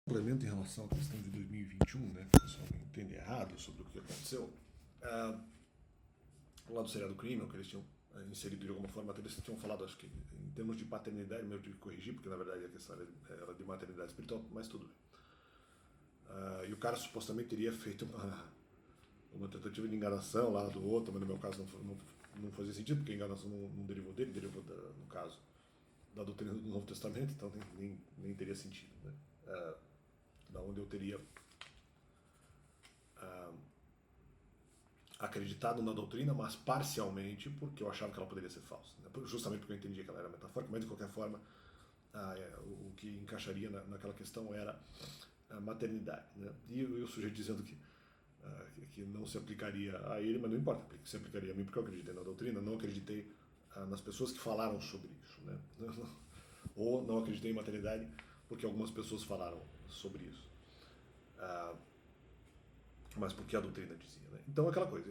Complemento em relação à questão de 2021, né? Que o pessoal entende errado sobre o que aconteceu. Lá do seriado Criminal, que eles tinham inserido de alguma forma, até eles tinham falado, acho que em termos de paternidade, eu tive que corrigir, porque na verdade a questão era de maternidade espiritual, mas tudo bem. E o cara supostamente teria feito uma tentativa de enganação lá do outro, mas no meu caso não fazia sentido, porque a enganação não derivou dele, derivou, no caso, da doutrina do Novo Testamento, então nem teria sentido, né? Da onde eu teria acreditado na doutrina, mas parcialmente porque eu achava que ela poderia ser falsa, né? Justamente porque eu entendia que ela era metafórica, mas de qualquer forma o que encaixaria naquela questão era a maternidade, né? E o sujeito dizendo que não se aplicaria a ele, mas não importa, se aplicaria a mim porque eu acreditei na doutrina, não acreditei nas pessoas que falaram sobre isso, né? Ou não acreditei em maternidade porque algumas pessoas falaram sobre isso. Mas porque a doutrina dizia, né? Então aquela coisa,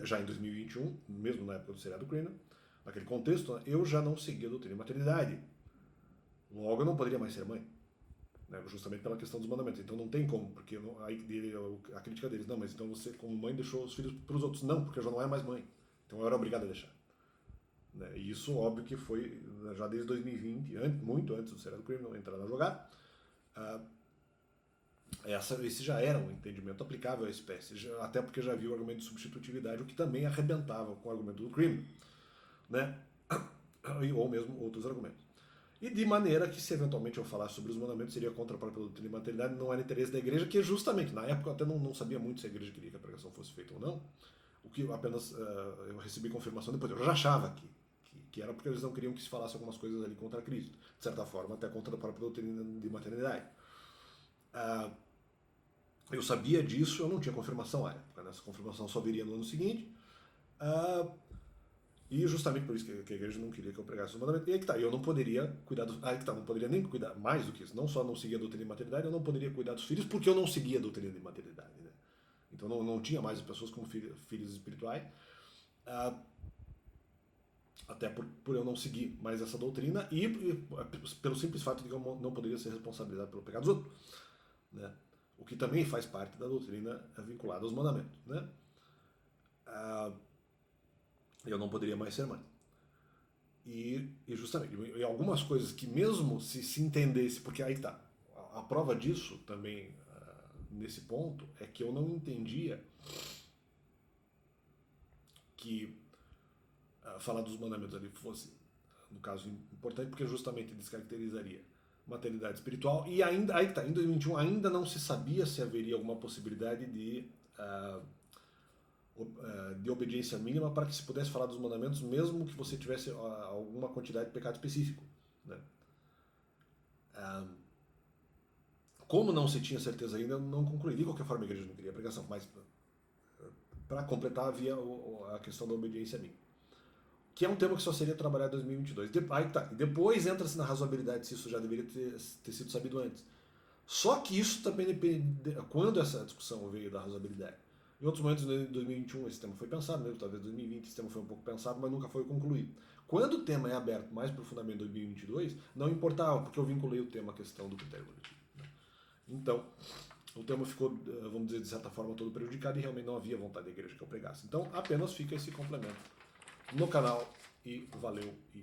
já em 2021, mesmo na época do seriado Criminal, naquele contexto, eu já não seguia a doutrina de maternidade. Logo eu não poderia mais ser mãe, né? Justamente pela questão dos mandamentos. Então não tem como, porque a crítica deles, não, mas então você como mãe deixou os filhos para os outros. Não, porque eu já não era mais mãe. Então eu era obrigado a deixar. Né? E isso óbvio que foi já desde 2020, muito antes do seriado Criminal entrar na jogada. Esse já era um entendimento aplicável à espécie, até porque já havia o argumento de substitutividade, o que também arrebentava com o argumento do crime, né? Ou mesmo outros argumentos. E de maneira que, se eventualmente eu falasse sobre os mandamentos, seria contra a própria doutrina de maternidade, não era interesse da igreja, que justamente, na época eu até não sabia muito se a igreja queria que a pregação fosse feita ou não, o que apenas eu recebi confirmação depois. Eu já achava que era porque eles não queriam que se falasse algumas coisas ali contra Cristo, de certa forma, até contra a própria doutrina de maternidade. Eu sabia disso, eu não tinha confirmação à época. Né? Essa confirmação só viria no ano seguinte. E justamente por isso que a igreja não queria que eu pregasse os mandamentos. E aí que tá, eu não poderia cuidar dos... Aí que tá, não poderia nem cuidar, mais do que isso. Não só não seguia a doutrina de maternidade, eu não poderia cuidar dos filhos porque eu não seguia a doutrina de maternidade. Né? Então não tinha mais pessoas como filhos espirituais. Até por eu não seguir mais essa doutrina e pelo simples fato de que eu não poderia ser responsabilizado pelo pecado dos outros. Né? O que também faz parte da doutrina vinculada aos mandamentos. Né? Eu não poderia mais ser mãe. E justamente, e algumas coisas que mesmo se entendesse, porque aí tá, a prova disso também, nesse ponto, é que eu não entendia que falar dos mandamentos ali fosse, no caso, importante, porque justamente descaracterizaria maternidade espiritual, e ainda, aí tá, em 2021 ainda não se sabia se haveria alguma possibilidade de obediência mínima para que se pudesse falar dos mandamentos, mesmo que você tivesse alguma quantidade de pecado específico. Né? Como não se tinha certeza ainda, não concluí. De qualquer forma, a igreja não queria a pregação, mas para completar havia a questão da obediência mínima, que é um tema que só seria trabalhado em 2022. Aí tá. Depois entra-se na razoabilidade se isso já deveria ter sido sabido antes. Só que isso também depende quando essa discussão veio da razoabilidade. Em outros momentos, em 2021, esse tema foi pensado, mesmo, talvez em 2020 esse tema foi um pouco pensado, mas nunca foi concluído. Quando o tema é aberto mais profundamente em 2022, não importava, porque eu vinculei o tema à questão do critério coletivo. Né? Então, o tema ficou, vamos dizer, de certa forma, todo prejudicado e realmente não havia vontade da igreja que eu pregasse. Então, apenas fica esse complemento no canal e valeu e